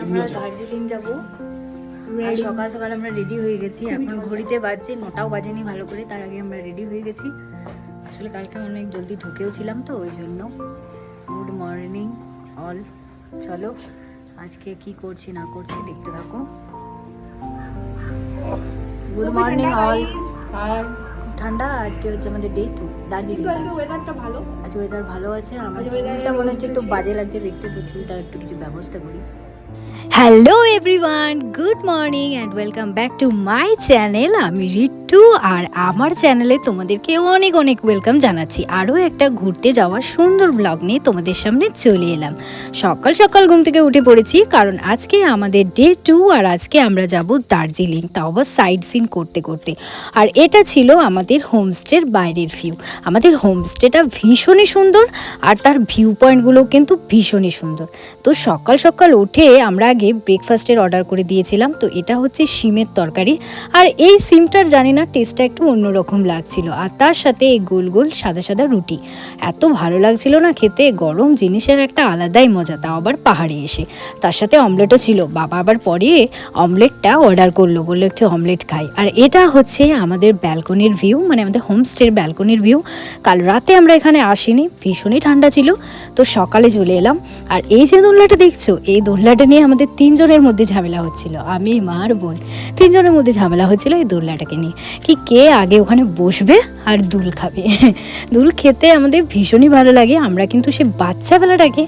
আমরা দার্জিলিং যাবো। সকাল সকাল আমরা রেডি হয়ে গেছি, এখন ঘড়িতে বাজছে 9টাও বাজেনি ভালো করে, তার আগে আমরা রেডি হয়ে গেছি। আসলে কালকে অনেক জলদি ঢুকেও ছিলাম তো ওই জন্য। গুড মর্নিং অল, চলো আজকে কি করছি না করছি দেখতে থাকো। Good morning all. ঠান্ডা আজকে হচ্ছে আমাদের ডে 2 দার্জিলিং। আজ ওয়েদার ভালো আছে, আর আমার চুলটা মনে হচ্ছে একটু বাজে লাগছে দেখতে, তো চুলটার একটু কিছু ব্যবস্থা করি। Hello everyone, good morning and welcome back to my channel. আমি রিট্টু, আর আমার চ্যানেলে তোমাদেরকে অনেক অনেক ওয়েলকাম জানাচ্ছি। আরও একটা ঘুরতে যাওয়ার সুন্দর ব্লগ নিয়ে তোমাদের সামনে চলে এলাম। সকাল সকাল ঘুম থেকে উঠে পড়েছি, কারণ আজকে আমাদের ডে 2, আর আজকে আমরা যাব দার্জিলিং, তাও আবার সাইড সিন করতে করতে। আর এটা ছিল আমাদের হোমস্টের বাইরের ভিউ। আমাদের হোমস্টেটা ভীষণই সুন্দর, আর তার ভিউ পয়েন্টগুলো কিন্তু ভীষণই সুন্দর। তো সকাল সকাল উঠে আমরা আগে ব্রেকফাস্টের অর্ডার করে দিয়েছিলাম। তো এটা হচ্ছে শিমের তরকারি, আর এই সিমটার জানি না টেস্টটা একটু অন্যরকম লাগছিল, আর তার সাথে এই গোল গোল সাদা সাদা রুটি। এত ভালো লাগছিল না খেতে, গরম জিনিসের একটা আলাদাই মজা, তাও আবার পাহাড়ে এসে। তার সাথে অমলেটও ছিল। বাবা আবার পরে অমলেটটা অর্ডার করলো, বললো একটু অমলেট খাই। আর এটা হচ্ছে আমাদের ব্যালকনির ভিউ, মানে আমাদের হোমস্টের ব্যালকনির ভিউ। কাল রাতে আমরা এখানে আসিনি, ভীষণই ঠান্ডা ছিল, তো সকালে চলে এলাম। আর এই যে দোলনাটা দেখছো, এই দোলনাটা নিয়ে আমাদের 3 জনের মধ্যে ঝামেলা হচ্ছিল। আমি, মা আর বোন, 3 জনের মধ্যে ঝামেলা হচ্ছিল এই দোলনাটাকে নিয়ে, কি কে আগে ওখানে বসবে আর দুল খাবে। দুল খেতে আমাদের ভীষণই ভালো লাগে। আমরা কিন্তু সে বাচ্চাবেলাটাকে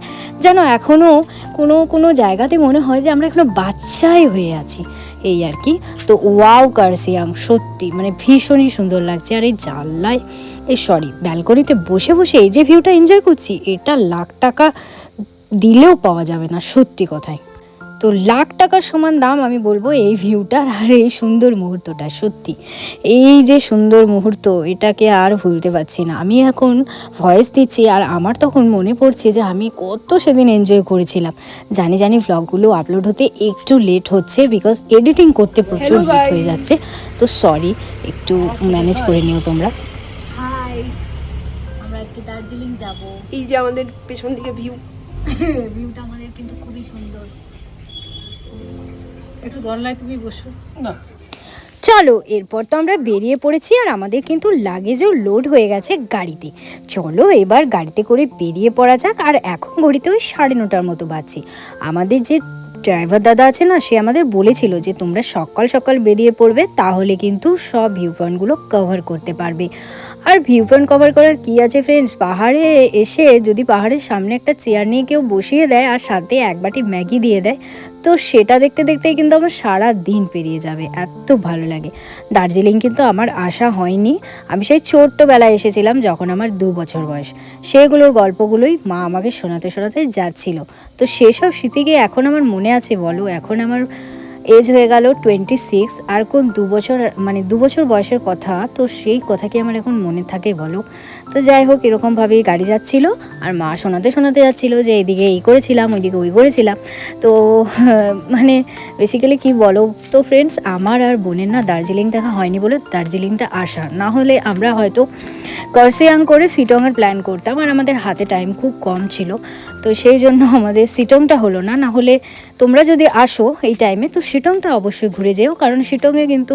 যেন এখনও কোনো কোনো জায়গাতে মনে হয় যে আমরা এখনও বাচ্চাই হয়ে আছি, এই আর কি। তো ওয়াও কার্সিয়াং, সত্যি মানে ভীষণই সুন্দর লাগছে। আর এই জানলায় ব্যালকনিতে বসে বসে এই যে ভিউটা এনজয় করছি, এটা লাখ টাকা দিলেও পাওয়া যাবে না, সত্যি কথাই। তো লাখ টাকার সমান দাম আমি বলবো এই ভিউটার, আর এই সুন্দর মুহূর্তটা। সত্যি এই যে সুন্দর মুহূর্ত, এটাকে আর ভুলতে পারছি না। আমি এখন ভয়েস দিচ্ছি, আর আমার তখন মনে পড়ছে যে আমি কত সেদিন এনজয় করেছিলাম। জানি ভ্লগগুলো আপলোড হতে একটু লেট হচ্ছে, বিকজ এডিটিং করতে প্রচুর লেট হয়ে যাচ্ছে। তো সরি, একটু ম্যানেজ করে নিও তোমরা। হাই, আমরা আজকে দার্জিলিং যাব। এই যে আমাদের পেছন দিকে ভিউটা আমাদের কিন্তু খুবই সুন্দর। একটু দরলায় তুমি বসো না। চলো, এরপর তো আমরা বেরিয়ে পড়েছি, আর আমাদের কিন্তু লাগেজও লোড হয়ে গেছে গাড়িতে। চলো এবার গাড়িতে করে বেরিয়ে পড়া যাক। আর এখন ঘড়িতে ওই 9:30 মতো বাজছে। আমাদের যে ড্রাইভার দাদা আছে না, সে আমাদের বলেছিল যে তোমরা সকাল সকাল বেরিয়ে পড়বে, তাহলে কিন্তু সব ভিউ পয়েন্টগুলো কভার করতে পারবে। আর ভিউ পয়েন্ট কভার করার কী আছে ফ্রেন্ডস, পাহাড়ে এসে যদি পাহাড়ের সামনে একটা চেয়ার নিয়ে কেউ বসিয়ে দেয়, আর সাথে এক বাটি ম্যাগি দিয়ে দেয়, তো সেটা দেখতে দেখতেই কিন্তু আমার সারা দিন পেরিয়ে যাবে, এত ভালো লাগে। দার্জিলিং কিন্তু আমার আসা হয়নি, আমি সেই ছোট্টবেলায় এসেছিলাম যখন আমার 2 বছর বয়স। সেগুলোর গল্পগুলোই মা আমাকে শোনাতে শোনাতে যাচ্ছিল। তো সেসব স্মৃতিকে এখন আমার মনে আছে বলো। এখন আমার এজ হয়ে গেল 26, আর কোন 2 বছর, মানে 2 বছর বয়সের কথা, তো সেই কথা কি আমার এখন মনে থাকে বলো। তো যাই হোক, এরকমভাবেই গাড়ি যাচ্ছিল, আর মা শোনাতে শোনাতে যাচ্ছিলো যে এইদিকে এই করেছিলাম, ওইদিকে ওই করেছিলাম। তো মানে বেসিক্যালি কি বলো তো ফ্রেন্ডস, আমার আর বোনের না দার্জিলিং দেখা হয়নি বলে দার্জিলিংটা আসা, না হলে আমরা হয়তো কার্সিয়াং করে সিটংয়ের প্ল্যান করতাম। আর আমাদের হাতে টাইম খুব কম ছিল, তো সেই জন্য আমাদের সিটংটা হলো না। না হলে তোমরা যদি আসো এই টাইমে, তো শিটংটা অবশ্যই ঘুরে যেও, কারণ শিটংয়ে কিন্তু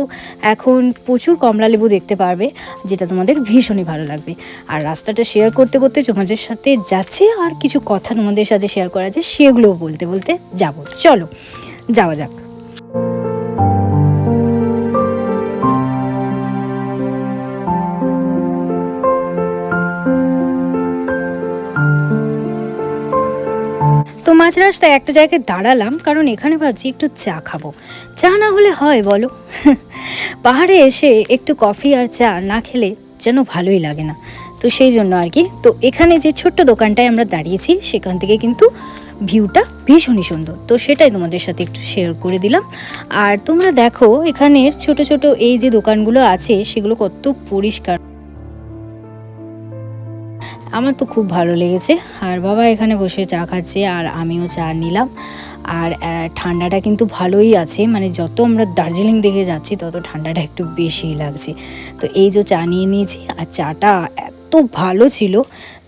এখন প্রচুর কমলালেবু দেখতে পারবে, যেটা তোমাদের ভীষণই ভালো লাগবে। আর রাস্তাটা শেয়ার করতে করতে তোমাদের সাথে যাচ্ছে, আর কিছু কথা তোমাদের সাথে শেয়ার করা আছে, সেগুলোও বলতে বলতে যাবো। চলো যাওয়া যাক। তো মাঝ রাস্তায় একটা জায়গায় দাঁড়ালাম, কারণ এখানে ভাবছি একটু চা খাবো। চা না হলে হয় বলো? পাহাড়ে এসে একটু কফি আর চা না খেলে যেন ভালোই লাগে না, তো সেই জন্য আর কি। তো এখানে যে ছোট্ট দোকানটায় আমরা দাঁড়িয়েছি, সেখান থেকে কিন্তু ভিউটা ভীষণই সুন্দর, তো সেটাই তোমাদের সাথে একটু শেয়ার করে দিলাম। আর তোমরা দেখো এখানের ছোট ছোট এই যে দোকানগুলো আছে, সেগুলো কত পরিষ্কার, আমার তো খুব ভালো লেগেছে। আর বাবা এখানে বসে চা খাচ্ছে, আর আমিও চা নিলাম। আর ঠান্ডাটা কিন্তু ভালোই আছে, মানে যত আমরা দার্জিলিং দিকে যাচ্ছি তত ঠান্ডাটা একটু বেশিই লাগছে। তো এই যে চা নিয়ে নিয়েছি, আর চাটা এত এত ভালো ছিল।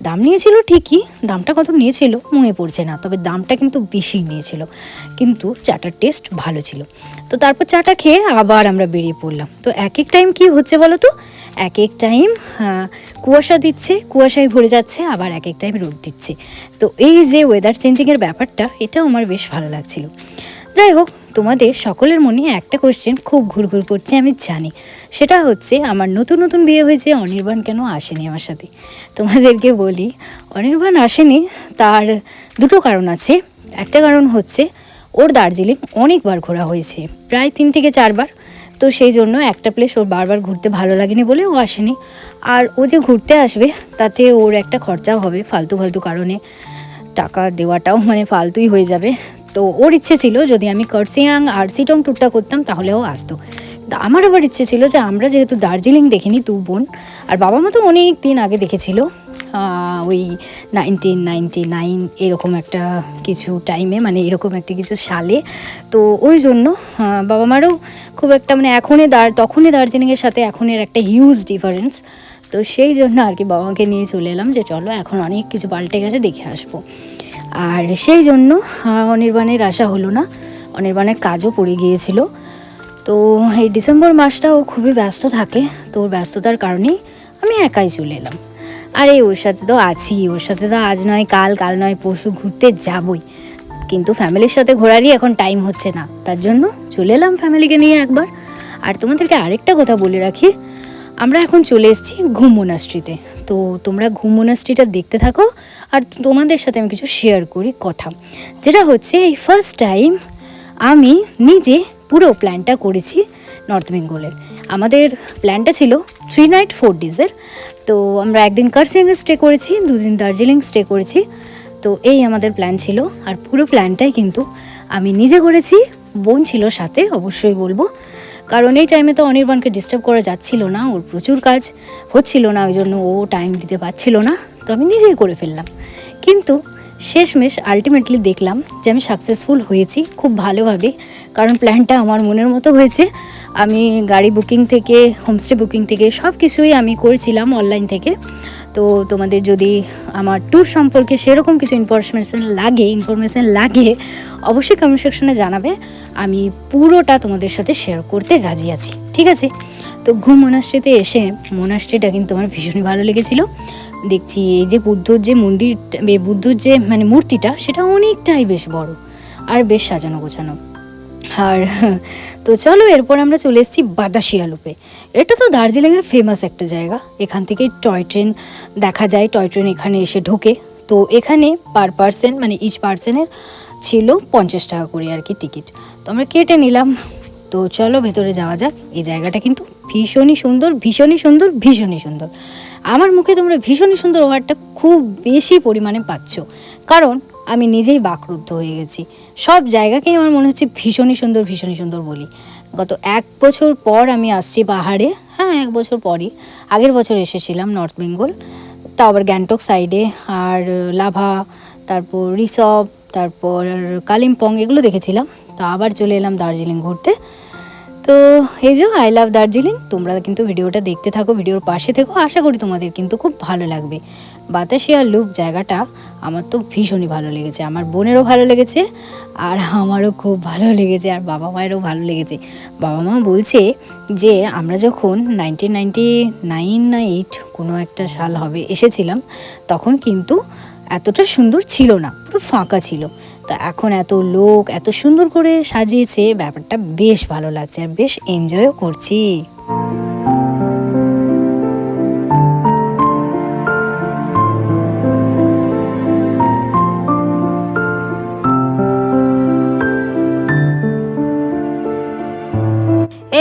দাম নিয়েছিল ঠিকই, দামটা কত নিয়েছিল মনে পড়ছে না, তবে দামটা কিন্তু বেশি নিয়েছিল, কিন্তু চাটার টেস্ট ভালো ছিল। তো তারপর চাটা খেয়ে আবার আমরা বেরিয়ে পড়লাম। তো এক এক টাইম কী হচ্ছে বলো তো, এক এক টাইম কুয়াশা দিচ্ছে, কুয়াশায় ভরে যাচ্ছে, আবার এক এক টাইম রোদ দিচ্ছে। তো এই যে ওয়েদার চেঞ্জিংয়ের ব্যাপারটা, এটাও আমার বেশ ভালো লাগছিল। যাই হোক, তোমাদের সকলের মনে একটা কোয়েশ্চেন খুব ঘুরঘুর করছে আমি জানি, সেটা হচ্ছে আমার নতুন নতুন বিয়ে হয়েছে, অনির্বাণ কেন আসেনি আমার সাথে। তোমাদেরকে বলি, অনির্বাণ আসেনি তার দুটো কারণ আছে। একটা কারণ হচ্ছে ওর দার্জিলিং অনেকবার ঘোরা হয়েছে, প্রায় 3 থেকে 4 বার। তো সেই জন্য একটা প্লেস ওর বারবার ঘুরতে ভালো লাগেনি বলে ও আসেনি। আর ও যে ঘুরতে আসবে তাতে ওর একটা খরচাও হবে, ফালতু ফালতু কারণে টাকা দেওয়াটাও মানে ফালতুই হয়ে যাবে। তো ওর ইচ্ছে ছিল যদি আমি কার্সিয়াং আর সিটং ট্যুরটা করতাম তাহলে ও আসতো। আমার আবার ইচ্ছে ছিল যে আমরা যেহেতু দার্জিলিং দেখিনি, দু বোন আর বাবা মা তো অনেক দিন আগে দেখেছিল, ওই 1999 এরকম একটা কিছু টাইমে, মানে এরকম একটা কিছু সালে। তো ওই জন্য বাবা মারও খুব একটা মানে তখনই দার্জিলিংয়ের সাথে এখনের একটা হিউজ ডিফারেন্স। তো সেই জন্য আর কি বাবা মাকে নিয়ে চলে এলাম যে চলো এখন অনেক কিছু পাল্টে গেছে, দেখে আসবো। আর সেই জন্য অনির্বাণের আশা হলো না, অনির্বাণের কাজও পড়ে গিয়েছিল। তো এই ডিসেম্বর মাসটাও খুবই ব্যস্ত থাকে, তো ওর ব্যস্ততার কারণেই আমি একাই চলে এলাম। আরে ওর সাথে তো আছি, ওর সাথে তো আজ নয় কাল, কাল নয় পরশু ঘুরতে যাবই, কিন্তু ফ্যামিলির সাথে ঘোরারই এখন টাইম হচ্ছে না, তার জন্য চলে এলাম ফ্যামিলিকে নিয়ে একবার। আর তোমাদেরকে আরেকটা কথা বলে রাখি, আমরা এখন চলে এসেছি ঘুম মোনাস্ট্রিতে। তো তোমরা ঘুম মোনাস্ট্রিটা দেখতে থাকো, আর তোমাদের সাথে আমি কিছু শেয়ার করি কথা, যেটা হচ্ছে এই ফার্স্ট টাইম আমি নিজে পুরো প্ল্যানটা করেছি নর্থ বেঙ্গলের। আমাদের প্ল্যানটা ছিল 3 নাইট 4 ডেজের। তো আমরা একদিন কার্সিয়াংয়ে স্টে করেছি, 2 দিন দার্জিলিং স্টে করেছি। তো এই আমাদের প্ল্যান ছিল, আর পুরো প্ল্যানটাই কিন্তু আমি নিজে করেছি, বোন ছিল সাথে অবশ্যই বলবো, কারণ এই টাইমে তো অনির্বাণকে ডিস্টার্ব করা যাচ্ছিল না, ওর প্রচুর কাজ হচ্ছিল না, ওই জন্য ও টাইম দিতে পারছিল না। তো আমি নিজেই করে ফেললাম, কিন্তু শেষমেশ আলটিমেটলি দেখলাম যে আমি সাকসেসফুল হয়েছি খুব ভালোভাবে, কারণ প্ল্যানটা আমার মনের মতো হয়েছে। আমি গাড়ি বুকিং থেকে হোমস্টে বুকিং থেকে সব কিছুই আমি করেছিলাম অনলাইন থেকে। তো তোমাদের যদি আমার ট্যুর সম্পর্কে সেরকম কিছু ইনফরমেশান লাগে অবশ্যই কমেন্ট সেকশনে জানাবে, আমি পুরোটা তোমাদের সাথে শেয়ার করতে রাজি আছি, ঠিক আছে? তো ঘুম মোনাস্ট্রিতে এসে, মোনাস্ট্রিটা কিন্তু আমার ভীষণই ভালো লেগেছিলো। দেখছি এই যে বুদ্ধর যে মানে মূর্তিটা, সেটা অনেকটাই বেশ বড় আর বেশ সাজানো গোছানো। আর তো চলো, এরপর আমরা চলে এসেছি বাতাসিয়া লুপে। এটা তো দার্জিলিংয়ের ফেমাস একটা জায়গা, এখান থেকে টয় ট্রেন দেখা যায়, টয় ট্রেন এখানে এসে ঢোকে। তো এখানে পার পার্সন মানে ইচ পার্সনের ছিল 50 টাকা করে আর কি টিকিট। তো আমরা কেটে নিলাম। তো চলো ভেতরে যাওয়া যাক। এই জায়গাটা কিন্তু ভীষণই সুন্দর, ভীষণই সুন্দর, ভীষণই সুন্দর। আমার মুখে তোমরা ভীষণই সুন্দর ওয়ার্ডটা খুব বেশি পরিমাণে পাচ্ছ, কারণ আমি নিজেই বাকরুদ্ধ হয়ে গেছি। সব জায়গাকেই আমার মনে হচ্ছে ভীষণই সুন্দর, ভীষণই সুন্দর বলি। গত 1 বছর পর আমি আসছি পাহাড়ে, হ্যাঁ 1 বছর পরই, আগের বছর এসেছিলাম নর্থ বেঙ্গল, তাও আবার গ্যাংটক সাইডে, আর লাভা, তারপর রিসব, তারপর কালিম্পং, এগুলো দেখেছিলাম। তো আবার চলে এলাম দার্জিলিং ঘুরতে। তো এই যে আই লাভ দার্জিলিং, তোমরা কিন্তু ভিডিওটা দেখতে থাকো, ভিডিওর পাশে থেকো, আশা করি তোমাদের কিন্তু খুব ভালো লাগবে। বাতাসিয়া লুপ জায়গাটা আমার তো ভীষণই ভালো লেগেছে, আমার বোনেরও ভালো লেগেছে, আর আমারও খুব ভালো লেগেছে, আর বাবা মায়েরও ভালো লেগেছে। বাবা মা বলছে যে আমরা যখন 1999 না 8 কোনো একটা সাল হবে এসেছিলাম, তখন কিন্তু এতটা সুন্দর ছিল না, পুরো ফাঁকা ছিল। তো এখন এত লোক এত সুন্দর করে সাজিয়েছে, ব্যাপারটা বেশ ভালো লাগছে আর বেশ এনজয়ও করছি।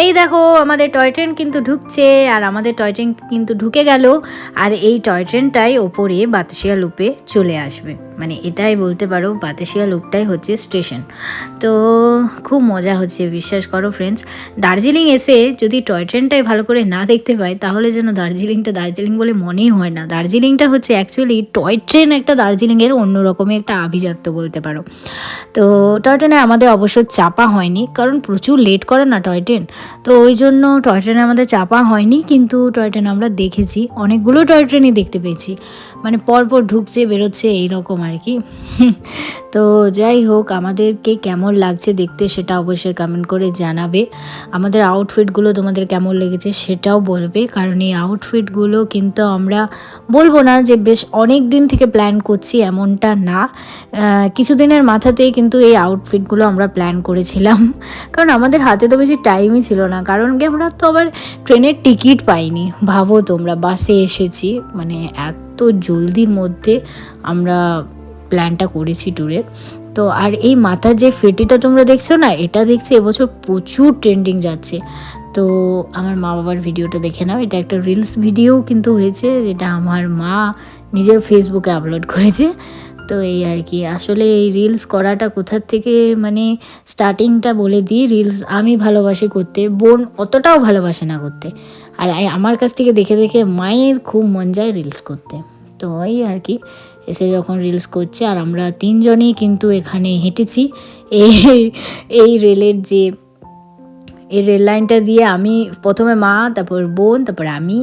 এই দেখো আমাদের টয় ট্রেন কিন্তু ঢুকছে, আর আমাদের টয় ট্রেন কিন্তু ঢুকে গেল, আর এই টয় ট্রেনটাই ওপরে বাতাসিয়া লুপে চলে আসবে, মানে এটাই বলতে পারো বাতাসিয়া লুপটাই হচ্ছে স্টেশন। তো খুব মজা হচ্ছে, বিশ্বাস করো ফ্রেন্ডস। দার্জিলিং এসে যদি টয় ট্রেনটাই ভালো করে না দেখতে পাই তাহলে যেন দার্জিলিংটা দার্জিলিং বলে মনেই হয় না। দার্জিলিংটা হচ্ছে অ্যাকচুয়ালি টয় ট্রেন একটা দার্জিলিংয়ের অন্যরকমের একটা আভিজাত্য বলতে পারো। তো টয় ট্রেনে আমাদের অবশ্য চাপা হয়নি, কারণ প্রচুর লেট করে না টয় ট্রেন, তো ওই জন্য টয় ট্রেনে আমাদের চাপা হয়নি। কিন্তু টয় ট্রেন আমরা দেখেছি, অনেকগুলো টয় ট্রেনই দেখতে পেয়েছি, মানে পরপর ঢুকছে বেরোচ্ছে এইরকম আর কি। তো যাই হোক, আমাদেরকে কেমন লাগছে দেখতে সেটা অবশ্যই কমেন্ট করে জানাবে। আমাদের আউটফিটগুলো তোমাদের কেমন লেগেছে সেটাও বলবে, কারণ এই আউটফিটগুলো কিন্তু আমরা বলবো না যে বেশ অনেক দিন থেকে প্ল্যান করছি, এমনটা না। কিছুদিনের মাথাতেই কিন্তু এই আউটফিটগুলো আমরা প্ল্যান করেছিলাম, কারণ আমাদের হাতে তো বেশি টাইমই ছিল না, কারণ কি আমরা তো আবার ট্রেনের টিকিট পাইনি। ভাবো তোমরা, বাসে এসেছি, মানে এত জলদির মধ্যে আমরা প্ল্যানটা করেছি ট্যুরের। তো আর এই মাথার যে ফেটিটা তোমরা দেখছো না, এটা দেখছি এবছর প্রচুর ট্রেন্ডিং যাচ্ছে। তো আমার মা বাবার ভিডিওটা দেখে নাও, এটা একটা রিলস ভিডিও কিন্তু হয়েছে, যেটা আমার মা নিজের ফেসবুকে আপলোড করেছে। তো এই আর কি, আসলে এই রিলস করাটা কোথার থেকে মানে স্টার্টিংটা বলে দিই। রিলস আমি ভালোবাসি করতে, বোন অতটাও ভালোবাসে না করতে, আর আমার কাছ থেকে দেখে দেখে মায়ের খুব মন যায় রিলস করতে। তো ওই আর কি, এসে যখন রিলস করছে, আর আমরা তিনজনেই কিন্তু এখানে হেঁটেছি এই এই রেলের যে এই রেল লাইনটা দিয়ে। আমি প্রথমে মা, তারপর বোন, তারপর আমি,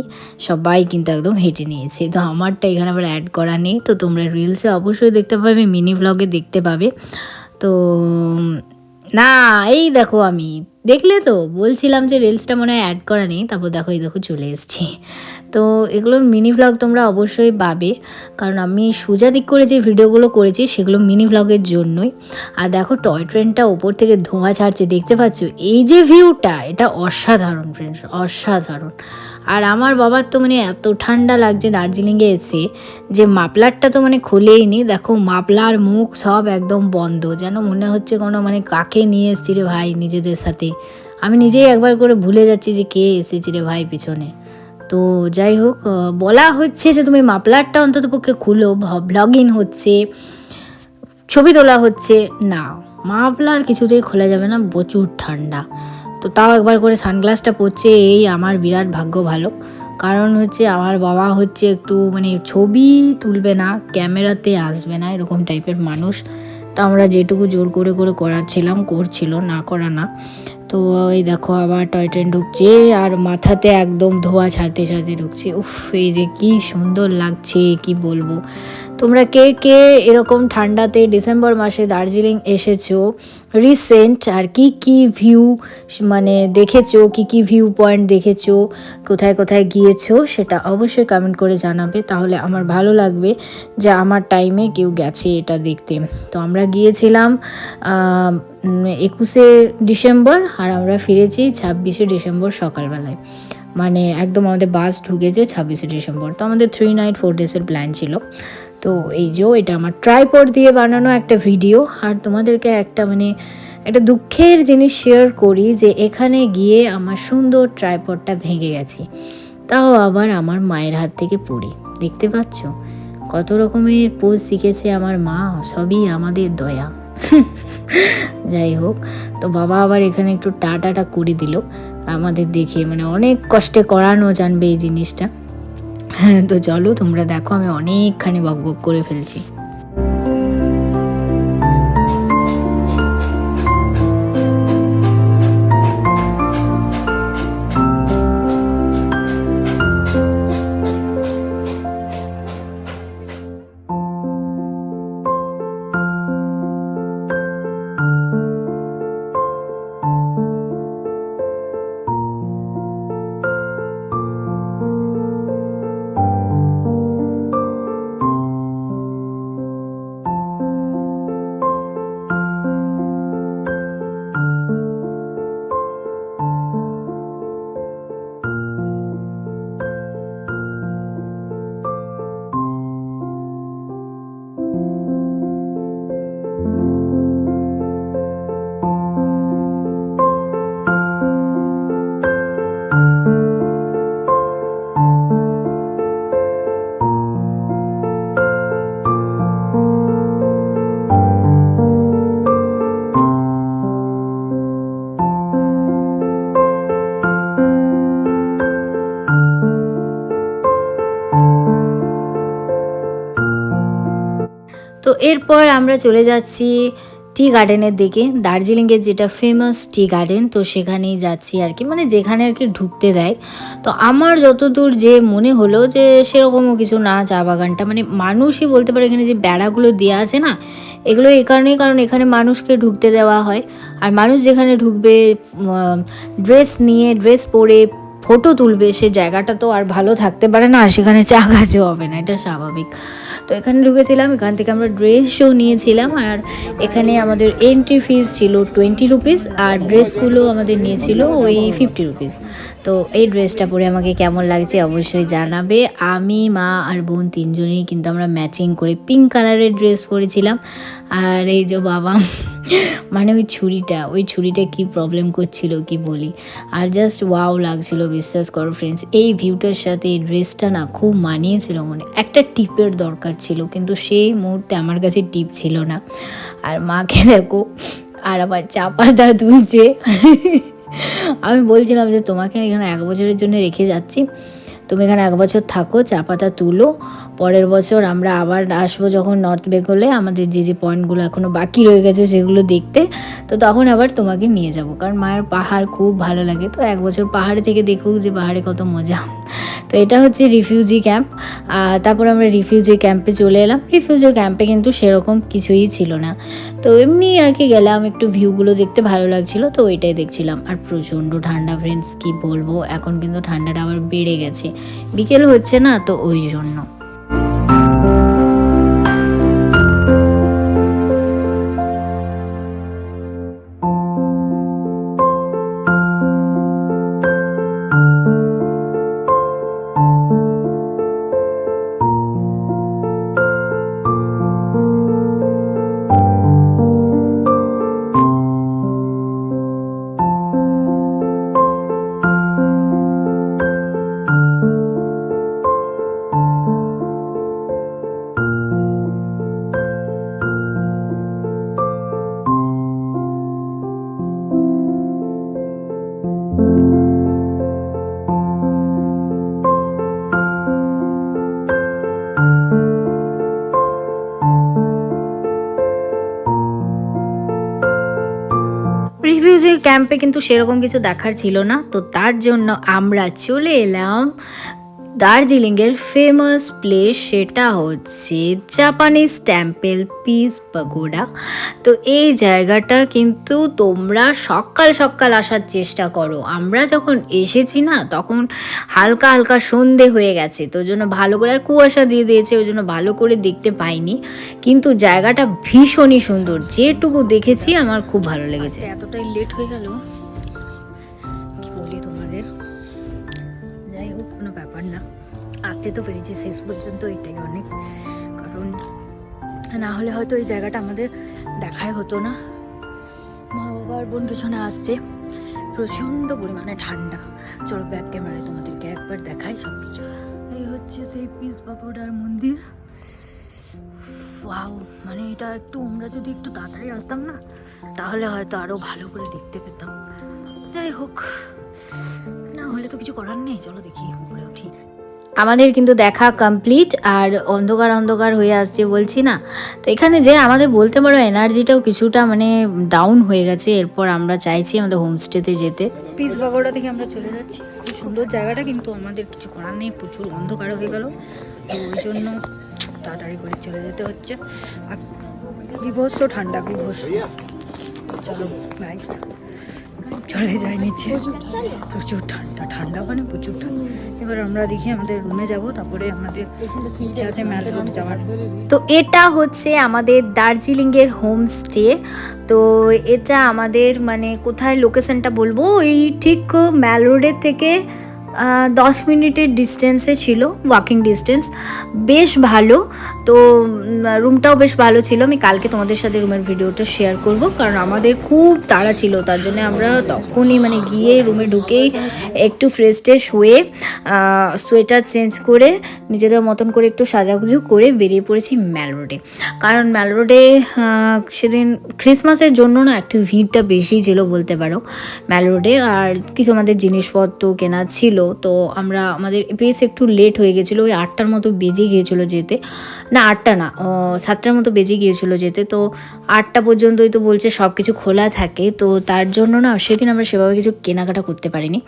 সবাই কিন্তু একদম হেঁটে নিয়েছি। তো আমারটা এখানে আবার অ্যাড করা নেই, তো তোমরা রিলসে অবশ্যই দেখতে পাবে, মিনি ব্লগে দেখতে পাবে। তো না, এই দেখো, আমি দেখলে তো বলছিলাম যে রিলসটা মনে হয় অ্যাড করা নেই, তারপর দেখো এই দেখো চলে এসেছি। তো এগুলোর মিনি ব্লগ তোমরা অবশ্যই পাবে, কারণ আমি সোজা দিক করে যে ভিডিওগুলো করেছি সেগুলো মিনি ব্লগের জন্যই। আর দেখো টয় ট্রেনটা ওপর থেকে ধোঁয়া ছাড়ছে, দেখতে পাচ্ছ? এই যে ভিউটা, এটা অসাধারণ ফ্রেন্ডস, অসাধারণ। আর আমার বাবার তো মানে এত ঠান্ডা লাগছে দার্জিলিংয়ে এসে, যে মাফলারটা তো মানে খুলেই নি। দেখো মাফলার মুখ সব একদম বন্ধ, যেন মনে হচ্ছে কোনো মানে কাকে নিয়ে এসেছি রে ভাই নিজেদের সাথে। আমি নিজেই একবার করে ভুলে যাচ্ছি যে কে এসেছি রে ভাই পিছনে। তো যাই হোক, বলা হচ্ছে যে তুমি মাফলারটা অন্তত পক্ষে খুলো, ব্লগ ইন হচ্ছে, ছবি তোলা হচ্ছে। না, মাফলার কিছুতেই খোলা যাবে না, প্রচুর ঠান্ডা। তো তাও একবার করে সানগ্লাসটা পরছে, এই আমার বিরাট ভাগ্য ভালো। কারণ হচ্ছে আমার বাবা হচ্ছে একটু মানে ছবি তুলবে না, ক্যামেরাতে আসবে না, এরকম টাইপের মানুষ। তো আমরা যেটুকু জোর করে করে করাচ্ছিলাম, করছিল, না করা না। তো এই দেখো আবার টয় ট্রেন ঢুকছে, আর মাথাতে একদম ধোয়া ছাড়তে ছাড়তে ঢুকছে। উফ, এই যে কি সুন্দর লাগছে কি বলবো। তোমরা কে কে এরকম ঠান্ডাতে ডিসেম্বর মাসে দার্জিলিং এসেছো রিসেন্ট, আর কি কি ভিউ মানে দেখেছো, কি কি ভিউ পয়েন্ট দেখেছো, কোথায় কোথায় গিয়েছো, সেটা অবশ্যই কমেন্ট করে জানাবে, তাহলে আমার ভালো লাগবে যে আমার টাইমে কেউ গেছে এটা দেখতে। তো আমরা গিয়েছিলাম 21শে ডিসেম্বর, আর আমরা ফিরেছি 26শে ডিসেম্বর সকালবেলায়। মানে একদম আমাদের বাস ঢুকেছে 26শে ডিসেম্বর। তো আমাদের 3 নাইট 4 ডেজের প্ল্যান ছিল। তো এই যে এটা আমার ট্রাইপড দিয়ে বানানো একটা ভিডিও। আর তোমাদেরকে একটা মানে একটা দুঃখের জিনিস শেয়ার করি, যে এখানে গিয়ে আমার সুন্দর ট্রাইপডটা ভেঙে গেছে, তাও আবার আমার মায়ের হাত থেকে পড়ে। দেখতে পাচ্ছ কত রকমের পোজ শিখেছে আমার মা, সবই আমাদের দয়া। যাই হোক, তো বাবা আবার এখানে একটু টাটা করে দিল আমাদের দেখে, মানে অনেক কষ্টে করানো জানবে এই জিনিসটা। হ্যাঁ, তো চলো তোমরা দেখো, আমি অনেকখানি বকবক করে ফেলছি। তো এরপর আমরা চলে যাচ্ছি টি গার্ডেনের দিকে, দার্জিলিংয়ের যেটা ফেমাস টি গার্ডেন, তো সেখানেই যাচ্ছি আর কি, মানে যেখানে আর কি ঢুকতে দেয়। তো আমার যতদূর যে মনে হলো যে সেরকমও কিছু না, চা বাগানটা মানে মানুষই বলতে পারে, এখানে যে বেড়াগুলো দেওয়া আছে না, এগুলো এই কারণেই, কারণ এখানে মানুষকে ঢুকতে দেওয়া হয়। আর মানুষ যেখানে ঢুকবে ড্রেস নিয়ে, ড্রেস পরে ফটো তুলবে, সে জায়গাটা তো আর ভালো থাকতে পারে না, আর সেখানে চা গাছও হবে না, এটা স্বাভাবিক। তো এখানে ঢুকেছিলাম, এখান থেকে আমরা ড্রেসও নিয়েছিলাম, আর এখানে আমাদের এন্ট্রি ফিস ছিল 20 রুপিস, আর ড্রেসগুলো আমাদের নিয়েছিল ওই 50 রুপিস। তো এই ড্রেসটা পরে আমাকে কেমন লাগছে অবশ্যই জানাবে। আমি, মা আর বোন তিনজনেই কিন্তু আমরা ম্যাচিং করে পিঙ্ক কালারের ড্রেস পরেছিলাম। আর এই যে বাবা, মানে ওই ছুরিটা কি প্রবলেম করছিল কি বলি, আর জাস্ট ওয়াও লাগছিল, বিশ্বাস করো ফ্রেন্ডস, এই ভিউটার সাথে এই ড্রেসটা না খুব মানিয়েছিল। মনে একটা টিপের দরকার ছিল, কিন্তু সেই মুহূর্তে আমার কাছে টিপ ছিল না। আর মাকে দেখো, আর আবার চা পাতা তুলছে। আমি বলছিলাম যে তোমাকে এখানে 1 বছরের জন্য রেখে যাচ্ছি, তুমি এখানে 1 বছর থাকো, চা পাতা তুলো, পরের বছর আমরা আবার আসবো যখন নর্থ বেঙ্গলে, আমাদের যে পয়েন্টগুলো এখনও বাকি রয়ে গেছে সেগুলো দেখতে, তো তখন আবার তোমাকে নিয়ে যাব, কারণ মায়ের পাহাড় খুব ভালো লাগে। তো 1 বছর পাহাড়ে থেকে দেখুক যে পাহাড়ে কত মজা। তো এটা হচ্ছে রিফিউজি ক্যাম্প। তারপর আমরা রিফিউজি ক্যাম্পে চলে এলাম। রিফিউজি ক্যাম্পে কিন্তু সেরকম কিছুই ছিল না, তো এমনি আর কি গেলাম, একটু ভিউগুলো দেখতে ভালো লাগছিল, তো ওইটাই দেখছিলাম। আর প্রচণ্ড ঠান্ডা ফ্রেন্ডস, কি বলবো, এখন কিন্তু ঠান্ডাটা আবার বেড়ে গেছে, বিকেল হচ্ছে না তো ওই জন্য। রিফিউজি ক্যাম্পে কিন্তু সেরকম কিছু দেখার ছিল না, তো তার জন্য আমরা চলে এলাম দার্জিলিংয়ের ফেমাস প্লেস, সেটা হচ্ছে জাপানিজ টেম্পল পিস পাগোডা। তো এই জায়গাটা কিন্তু তোমরা সকাল সকাল আসার চেষ্টা করো। আমরা যখন এসেছি না, তখন হালকা হালকা সন্ধে হয়ে গেছে, তো ওই জন্য ভালো করে, আর কুয়াশা দিয়ে দিয়েছে, ওই জন্য ভালো করে দেখতে পাইনি, কিন্তু জায়গাটা ভীষণই সুন্দর, যেটুকু দেখেছি আমার খুব ভালো লেগেছে। এতটাই লেট হয়ে গেল, কি বলি তোমাদের, যাই হোক কোনো ব্যাপার না, আসতে তো পেরেছি শেষ পর্যন্ত, এটাই অনেক, কারণ না হলে হয়তো এই জায়গাটা আমাদের দেখাই হতো না। মা বাবার বোন পেছনে আসছে, প্রচণ্ড পরিমাণে ঠান্ডা। চলো ব্যাক ক্যামেরায় তোমাদেরকে একবার দেখাই সব কিছু। এই হচ্ছে সেই পিস পাগোডার মন্দির। ওয়াও, মানে এটা একটু, আমরা যদি একটু তাড়াতাড়ি আসতাম না, তাহলে হয়তো আরো ভালো করে দেখতে পেতাম। যাই হোক, না হলে তো কিছু করার নেই, চলো দেখি উপরে উঠি। আমাদের কিন্তু দেখা কমপ্লিট, আর অন্ধকার অন্ধকার হয়ে আসছে বলছি না, তো এখানে যে আমাদের বলতে পারো এনার্জিটাও কিছুটা মানে ডাউন হয়ে গেছে। এরপর আমরা চাইছি আমাদের হোমস্টেতে যেতে। পিস পাগোডা থেকে আমরা চলে যাচ্ছি, খুব সুন্দর জায়গাটা, কিন্তু আমাদের কিছু করার নেই, প্রচুর অন্ধকার হয়ে গেল, তো ওই জন্য তাড়াতাড়ি করে চলে যেতে হচ্ছে। আর বিভৎস ঠান্ডা, বিভৎস। চলো গাইস, চলে যায় নিচে, প্রচুর ঠান্ডা, ঠান্ডা মানে প্রচুর ঠান্ডা। এবার আমরা দেখি আমাদের রুমে যাব, তারপরে আমাদের ইচ্ছা আছে ম্যাল রোড যাওয়ার। তো এটা হচ্ছে আমাদের দার্জিলিংয়ের হোমস্টে। তো এটা আমাদের মানে কোথায় লোকেশনটা বলবো, ওই ঠিক ম্যাল রোডের থেকে 10 মিনিটের ডিস্টেন্সে ছিল, ওয়াকিং ডিস্টেন্স, বেশ ভালো। তো রুমটাও বেশ ভালো ছিল, আমি কালকে তোমাদের সাথে রুমের ভিডিওটা শেয়ার করব, কারণ আমাদের খুব তাড়া ছিল, তার জন্য আমরা তখনই মানে গিয়ে রুমে ঢুকেই একটু ফ্রেশ ট্রেশ হয়ে সোয়েটার চেঞ্জ করে নিজেদের মতন করে একটু সাজাগুজু করে বেরিয়ে পড়েছি ম্যাল রোডে। কারণ ম্যাল রোডে সেদিন ক্রিসমাসের জন্য না একটু ভিড়টা বেশি ছিল বলতে পারো ম্যাল রোডে, আর কিছু আমাদের জিনিসপত্র কেনা ছিল, ছিল, তো আমাদের বেশ একটু লেট হয়ে গেছিলো, ওই 8টার মতো বেজে গিয়েছিলো যেতে। না 8টা না, 7টার মতো বেজে গিয়েছিলো যেতে। তো 8টা পর্যন্তই তো বলছে সব কিছু খোলা থাকে, তো তার জন্য না সেদিন আমরা সেভাবে কিছু কেনাকাটা করতে পারিনি।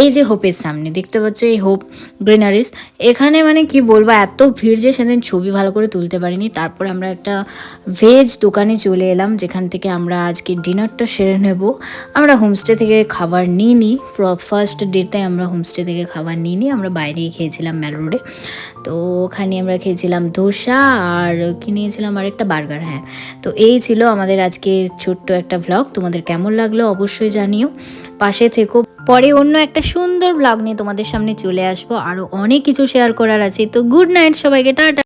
এই যে হোপের সামনে দেখতে পাচ্ছ, এই হোপ গ্রিনারিস, এখানে মানে কি বলবো, এত ভিড় যে সেদিন ছবি ভালো করে তুলতে পারিনি। তারপরে আমরা একটা ভেজ দোকানে চলে এলাম, যেখান থেকে আমরা আজকে ডিনারটা সেরে নেব। আমরা হোমস্টে থেকে খাবার নিইনি, ফার্স্ট ডেতে আমরা হোমস্টে থেকে খাবার নিইনি, আমরা বাইরেই খেয়েছিলাম ম্যাল রোডে। তো ওখানে আমরা খেয়েছিলাম ধোসা আর কি নিয়েছিলাম, আর একটা বার্গার। হ্যাঁ, তো এই ছিল আমাদের আজকে ছোট্ট একটা ভ্লগ। তোমাদের কেমন লাগলো অবশ্যই জানিও, পাশে থেকো। পরে অন্য একটা সুন্দর ভ্লগ নিয়ে তোমাদের সামনে চলে আসবো, আরও অনেক কিছু শেয়ার করার আছে। তো গুড নাইট সবাইকে, টাটা।